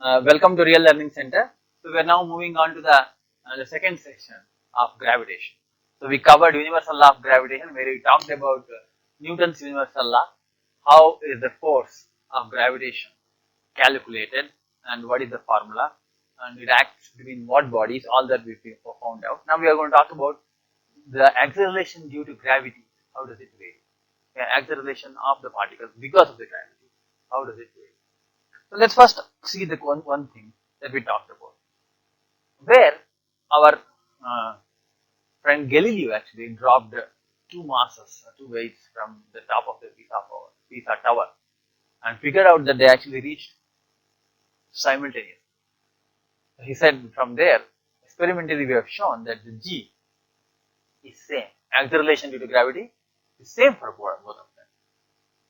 Welcome to Real Learning Center. So we are now moving on to the second section of gravitation. So we covered universal law of gravitation, where we talked about Newton's universal law, how is the force of gravitation calculated and what is the formula, and it acts between what bodies, all that we found out. Now we are going to talk about the acceleration due to gravity. How does it vary? The acceleration of the particles because of the gravity. How does it vary? So let's first see the one thing that we talked about, where our friend Galileo actually dropped two masses, two weights from the top of the Pisa tower, and figured out that they actually reached simultaneously. He said from there, experimentally we have shown that the G is same. Acceleration due to gravity is same for both of them.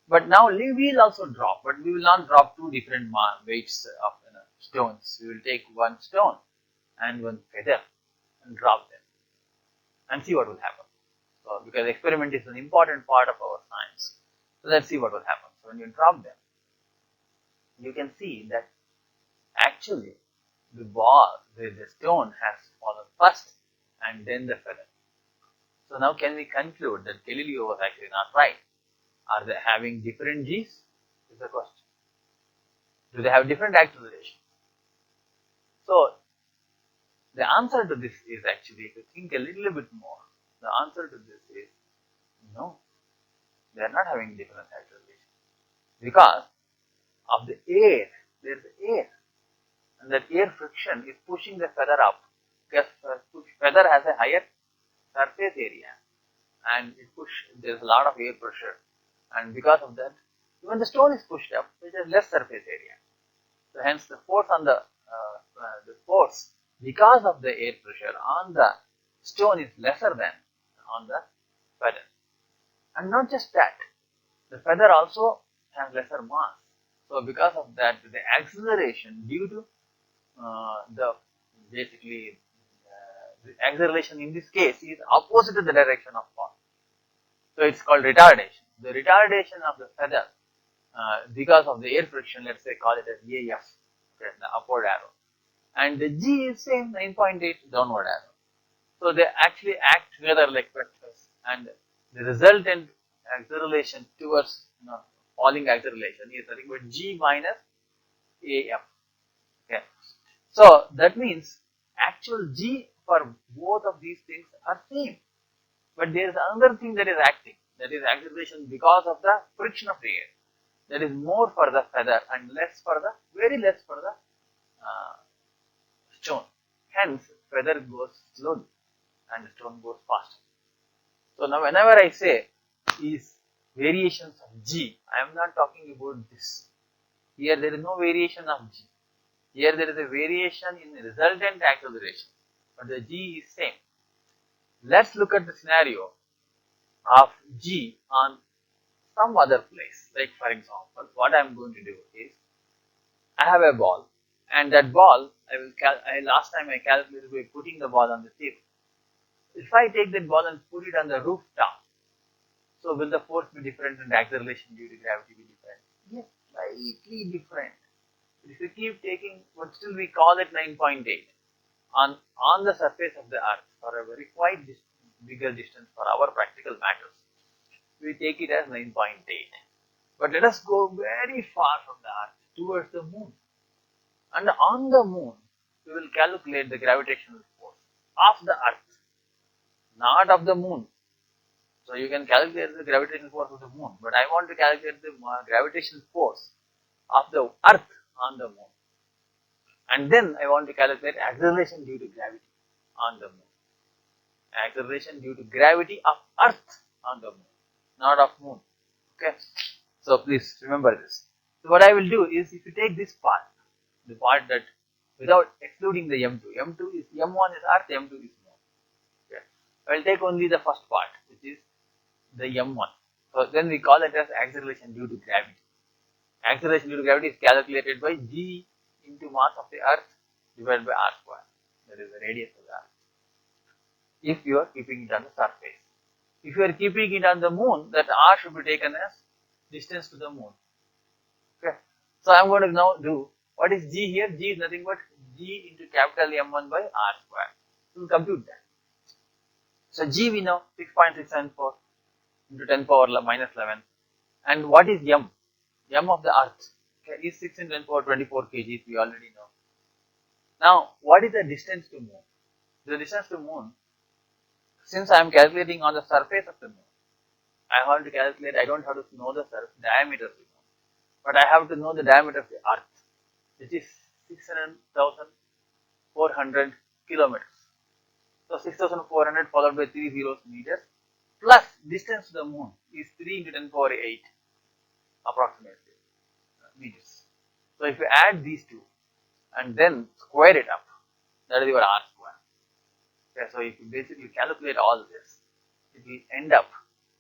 But now we will also drop, but we will not drop two different weights of stones. We will take one stone and one feather and drop them and see what will happen. So, because experiment is an important part of our science. So let's see what will happen. So when you drop them, you can see that actually the stone has fallen first and then the feather. So now can we conclude that Galileo was actually not right? Are they having different G's? Is the question. Do they have different acceleration? So the answer to this is actually, if you think a little bit more, the answer to this is no. They are not having different acceleration because of the air. There is air, and that air friction is pushing the feather up. Because feather has a higher surface area, and there is a lot of air pressure. And because of that, even the stone is pushed up, which has less surface area. So hence the force on the force because of the air pressure on the stone is lesser than on the feather. And not just that, the feather also has lesser mass. So because of that, the acceleration due to the acceleration in this case is opposite to the direction of fall. So it's called retardation. The retardation of the feather because of the air friction, let's say call it as AF, okay, the upward arrow, and the G is same, 9.8 downward arrow. So they actually act together like vectors, and the resultant acceleration towards falling acceleration is nothing but G minus AF. Okay, so that means actual G for both of these things are same, but there is another thing that is acting. That is acceleration because of the friction of the air. That is more for the feather and very less for the stone. Hence, feather goes slowly and stone goes faster. So now whenever I say is variations of G, I am not talking about this. Here there is no variation of G. Here there is a variation in the resultant acceleration, but the G is same. Let's look at the scenario of G on some other place. Like for example, what I am going to do is, I have a ball, and that ball last time I calculated by putting the ball on the table. If I take that ball and put it on the rooftop, so will the force be different and the acceleration due to gravity be different? Yes, slightly different. But if you keep taking, but still we call it 9.8 on the surface of the earth for a very quite bigger distance for our practical matters, we take it as 9.8. But let us go very far from the earth towards the moon, and on the moon we will calculate the gravitational force of the earth, not of the moon. So you can calculate the gravitational force of the moon, but I want to calculate the gravitational force of the earth on the moon, and then I want to calculate acceleration due to gravity on the moon. Acceleration due to gravity of earth on the moon, not of moon. Okay, so please remember this. So what I will do is, if you take this part, the part that without excluding the M2 is M1 is earth, M2 is moon. Okay, I will take only the first part, which is the M1. So then we call it as acceleration due to gravity. Acceleration due to gravity is calculated by G into mass of the earth divided by R square. That is the radius of the earth, if you are keeping it on the surface. If you are keeping it on the moon, that R should be taken as distance to the moon. Okay, so I am going to now do What is G here? G is nothing but G into capital M1 by R square. So we'll compute that. So G we know 6.674 into 10 power minus 11. And what is M? M of the earth is 6 into 10 power 24 kgs, we already know. Now, what is the distance to moon? The distance to moon, since I am calculating on the surface of the moon, I have to calculate, I don't have to know the diameter of the moon, but I have to know the diameter of the earth, which is 600,400 kilometers. So 6,400 followed by 3 zeros meters plus distance to the moon is 3 into 10 power 8 approximately meters. So if you add these two and then square it up, that is your R square. Okay, so if you basically calculate all this, it will end up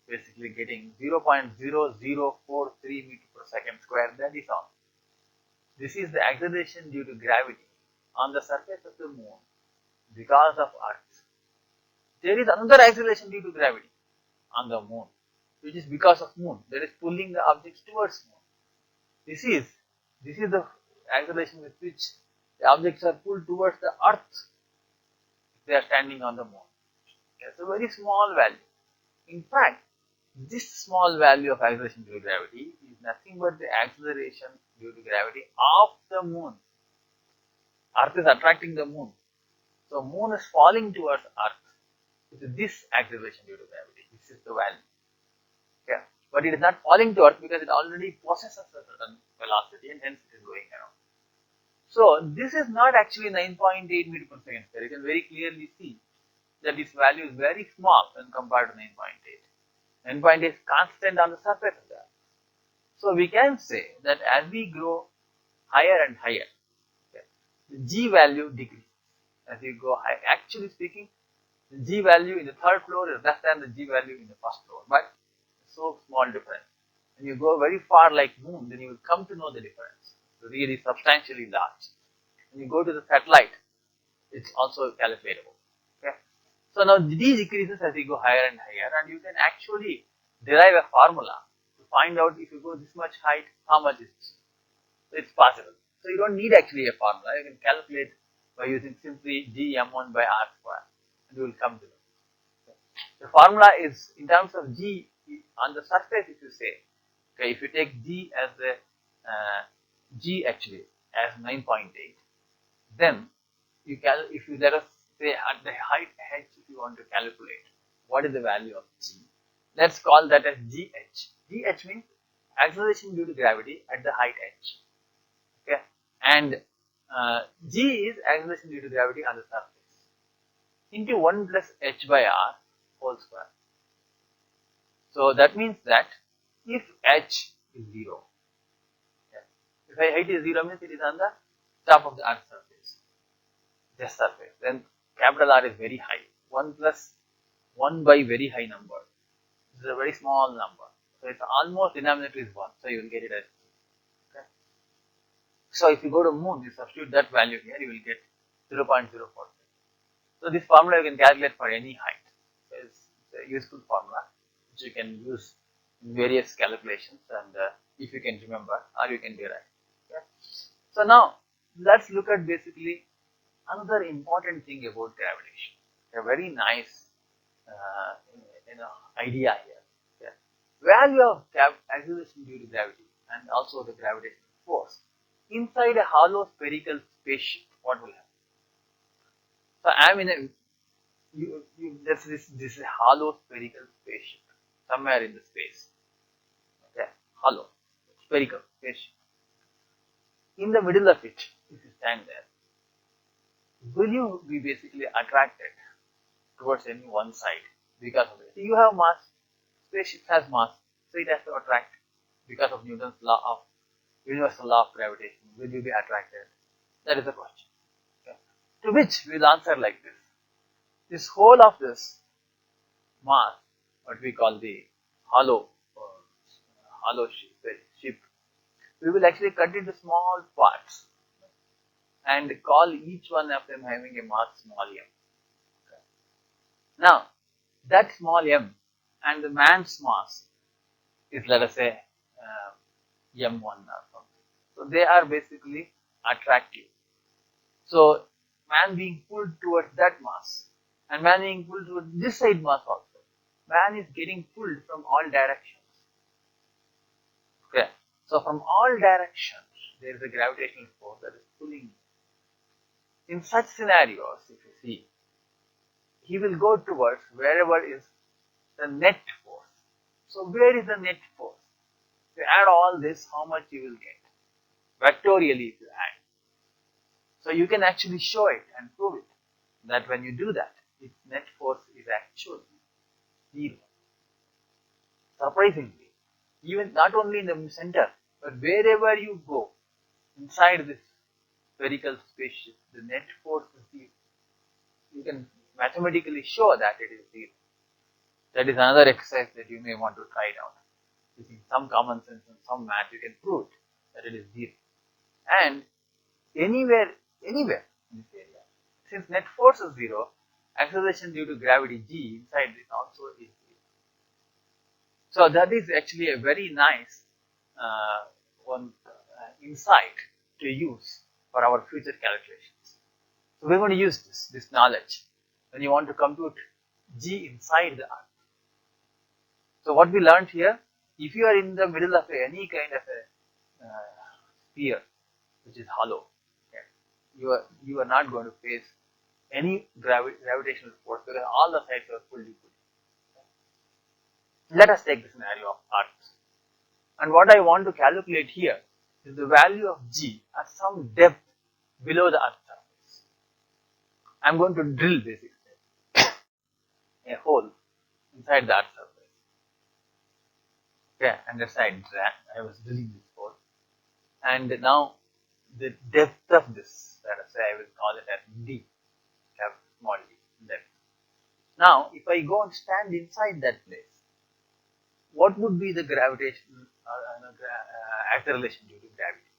basically getting 0.0043 meter per second square. That is all. This is the acceleration due to gravity on the surface of the moon because of Earth. There is another acceleration due to gravity on the moon, which is because of moon. That is pulling the objects towards moon. This is the acceleration with which the objects are pulled towards the Earth if they are standing on the moon. It's a very small value. In fact, this small value of acceleration due to gravity is nothing but the acceleration due to gravity of the moon. Earth is attracting the moon. So moon is falling towards Earth with this acceleration due to gravity. This is the value. Okay. But it is not falling to Earth because it already possesses a certain velocity and hence it is going around. So this is not actually 9.8 meter per second square. You can very clearly see that this value is very small when compared to 9.8. 9.8 is constant on the surface of the Earth. So we can say that as we grow higher and higher, okay, the G value decreases as we go high. Actually speaking, the G value in the third floor is less than the G value in the first floor, but so small difference. When you go very far like moon, then you will come to know the difference. So really substantially large. When you go to the satellite, it's also calculatable. Okay. So now D decreases as you go higher and higher, and you can actually derive a formula to find out if you go this much height, how much is it. So it's possible. So you don't need actually a formula. You can calculate by using simply G M1 by R square, and you will come to know. Okay. The formula is in terms of G on the surface. If you say, okay, if you take G as the G actually as 9.8, then you can, if you let us say at the height h, if you want to calculate what is the value of G, let's call that as GH. GH means acceleration due to gravity at the height h. Okay, and G is acceleration due to gravity on the surface into 1 plus h by r whole square. So that means that if h is 0, okay, if height is 0 means it is on the top of the earth's surface, just surface, then capital R is very high. 1 plus 1 by very high number. This is a very small number. So it's almost denominator is 1. So you will get it as 2. Okay. So if you go to moon, you substitute that value here, you will get 0.043. So this formula you can calculate for any height. So it's a useful formula which you can use in various calculations, and if you can remember or you can derive. Okay. So now let's look at basically another important thing about gravitation. A very nice idea here. Okay. Value of acceleration due to gravity and also the gravitational force inside a hollow spherical spaceship. What will happen? So I am in a this is a hollow spherical spaceship somewhere in the space. Okay, hollow spherical spaceship. In the middle of it, if you stand there, will you be basically attracted towards any one side because of it? You have mass, spaceship has mass, so it has to attract because of Newton's law of universal law of gravitation. Will you be attracted? That is the question. Okay. To which we will answer like this. This whole of this mass, what we call the hollow ship, we will actually cut into small parts and call each one of them having a mass small m. Okay. Now, that small m and the man's mass is, let us say, m1 or something. So they are basically attractive. So man being pulled towards that mass and man being pulled towards this side mass also. Man is getting pulled from all directions. Okay. So from all directions there is a gravitational force that is pulling. In such scenarios, if you see, he will go towards wherever is the net force. So where is the net force? If you add all this, how much you will get? Vectorially if you add. So you can actually show it and prove it that when you do that, its net force is actually 0. Surprisingly, even not only in the center, but wherever you go inside this spherical spaceship, the net force is 0. You can mathematically show that it is 0. That is another exercise that you may want to try it out. Using some common sense and some math, you can prove it that it is 0. And anywhere in this area, since net force is 0, acceleration due to gravity g inside this also is 0. So that is actually a very nice insight to use for our future calculations. So we're going to use this knowledge when you want to compute g inside the earth. So what we learned here, if you are in the middle of any kind of a sphere which is hollow, okay, you are not going to face any gravitational force because all the sides are pulled equally. Let us take the scenario of earth. And what I want to calculate here is the value of g at some depth below the earth's surface. I am going to drill basically a hole inside the earth's surface. Okay, and that's I was drilling this hole. And now the depth of this, let us say I will call it as d, small d, depth. Now if I go and stand inside that place, what would be the gravitation acceleration due to gravity?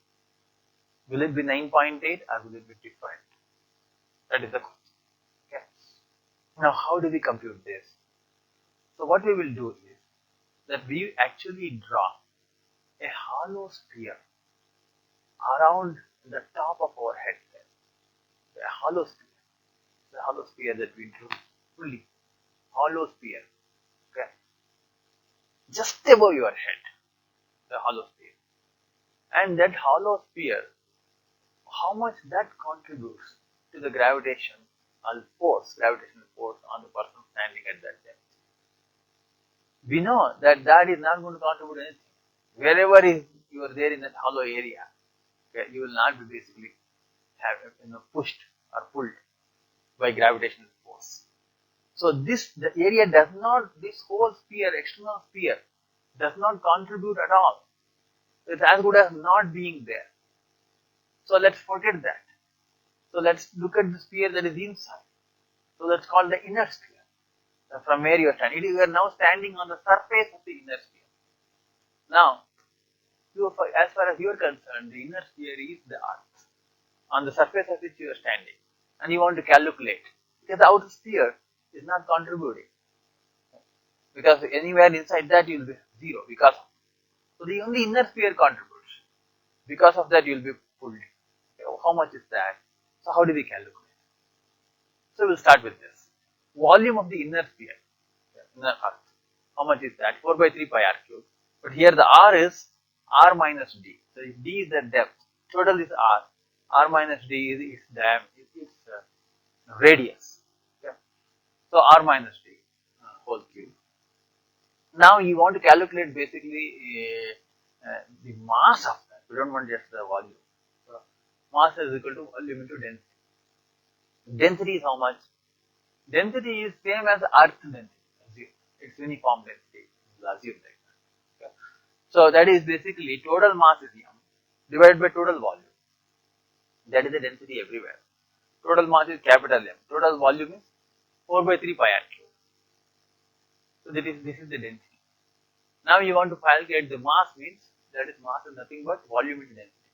Will it be 9.8 or will it be different? That is the question. Okay. Now how do we compute this? So what we will do is that we actually draw a hollow sphere around the top of our head. A hollow sphere. The hollow sphere that we drew fully. Hollow sphere. Okay. Just above your head. The hollow sphere. And that hollow sphere, how much that contributes to the gravitational force on the person standing at that depth. We know that that is not going to contribute anything. Wherever you are there in that hollow area, okay, you will not be basically pushed or pulled by gravitational force. So the area does not, this whole sphere, external sphere, does not contribute at all. It's as good as not being there. So let's forget that. So let's look at the sphere that is inside. So that's called the inner sphere. From where you are standing. You are now standing on the surface of the inner sphere. Now, as far as you are concerned, the inner sphere is the earth, on the surface of which you are standing. And you want to calculate. Because the outer sphere is not contributing. Because anywhere inside that you will be 0 because of it. So the only inner sphere contributes. Because of that you will be pulled. How much is that? So how do we calculate? So we'll start with this. Volume of the inner sphere, inner earth. How much is that? 4 by 3 pi r cube. But here the r is r minus d. So if d is the depth, total is r. R minus d is its diameter, its radius. Okay. So r minus d whole cube. Now you want to calculate basically the mass of that. We don't want just the volume. So mass is equal to volume into density. Density is how much? Density is same as earth density. It's uniform density. Assume that. Okay. So that is basically total mass is m divided by total volume. That is the density everywhere. Total mass is capital M. Total volume is 4 by 3 pi r cube. So this is the density. Now you want to calculate the mass, means that is mass is nothing but volume into density.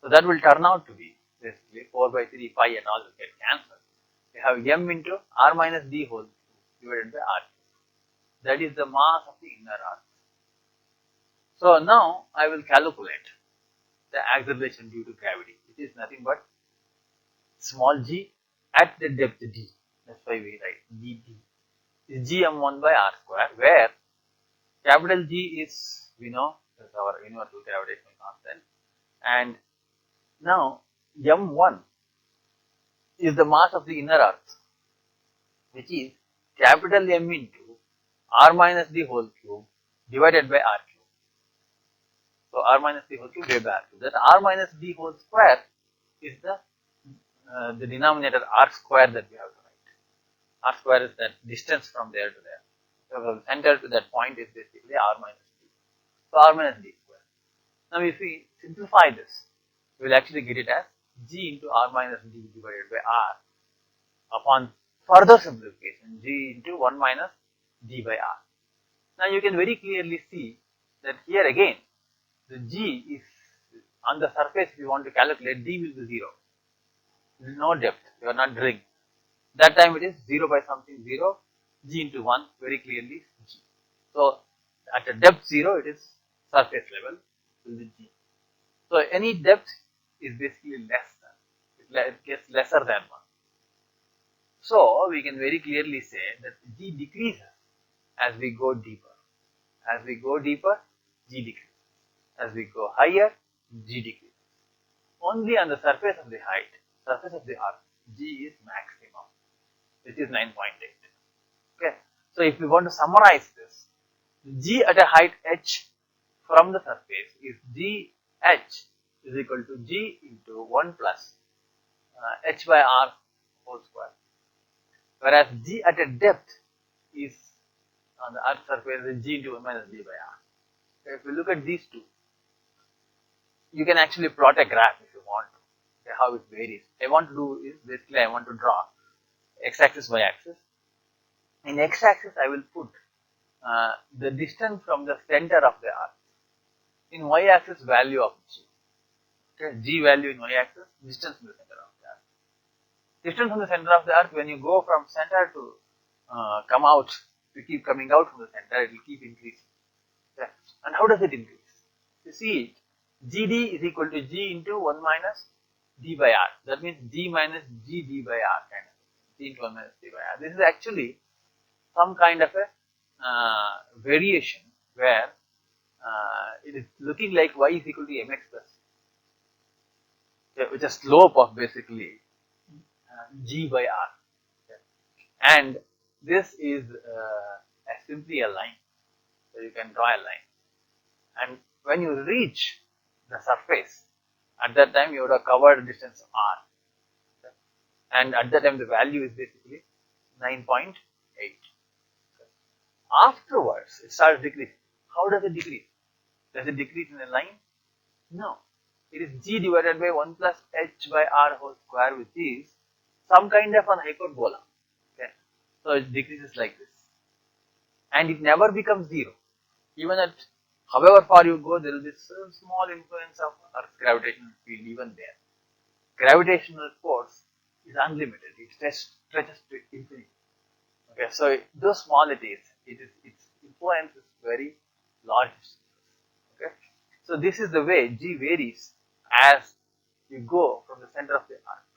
So that will turn out to be basically 4 by 3 pi and all will get cancelled. We have m into r minus d whole divided by r. That is the mass of the inner earth. So now I will calculate the acceleration due to gravity, which is nothing but small g at the depth d. That's why we write dt is gm1 by r square, where capital G is, we know, is our universal gravitational constant, and now m1 is the mass of the inner earth, which is capital M into r minus d whole cube divided by r cube. So r minus d whole cube divided by r cube. That r minus d whole square is the denominator r square that we have to write. R square is that distance from there to there. So from the center to that point is basically r minus d. So r minus d square. Now if we simplify this, we will actually get it as g into r minus d divided by r upon further simplification g into 1 minus d by r. Now you can very clearly see that here again the g is on the surface. If you want to calculate, d will be 0. No depth, you are not drilling. That time it is 0 by something 0, g into 1 very clearly g. So at a depth 0 it is surface level will be g. So any depth is basically less than, it gets lesser than 1. So we can very clearly say that g decreases as we go deeper. As we go deeper, g decreases. As we go higher, g decreases. Only on the surface of the surface of the earth, g is maximum, which is 9.8. Okay. So if we want to summarize this, g at a height h from the surface is g h is equal to g into 1 plus h by r whole square. Whereas g at a depth is on the earth's surface is g into 1 minus d by r. Okay, if we look at these two, you can actually plot a graph if you want to, okay, how it varies. I want to do is basically I want to draw x-axis, y-axis. In x-axis I will put the distance from the center of the earth. In y-axis value of g. Okay, g value in y-axis, distance from the center of the earth. Distance from the center of the earth, when you go from center to come out, to keep coming out from the center, it will keep increasing. Okay. And how does it increase? You see it, gd is equal to g into 1 minus d by r. That means g minus gd by r kind of thing. G into 1 minus d by r. This is actually some kind of a variation where it is looking like y is equal to mx plus, okay, which is a slope of basically g by r. Okay. And this is simply a line. So you can draw a line. And when you reach the surface, at that time you would have covered the distance r. Okay. And at that time the value is basically 9.8. Okay. Afterwards, it starts decreasing. How does it decrease? Does it decrease in a line? No. It is g divided by 1 plus h by r whole square, which is some kind of an hyperbola. Okay. So it decreases like this. And it never becomes 0. Even at however far you go, there will be some small influence of Earth's gravitational field even there. Gravitational force is unlimited. It stretches to infinity. Okay, so though small it is, its influence is very large. Okay, so this is the way g varies as you go from the center of the earth.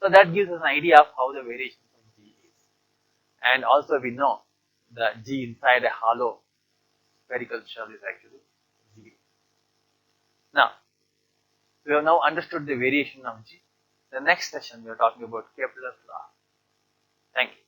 So that gives us an idea of how the variation of g is. And also we know that g inside a hollow spherical shell is actually 0. Now, we have now understood the variation of g. The next session we are talking about Kepler's law. Thank you.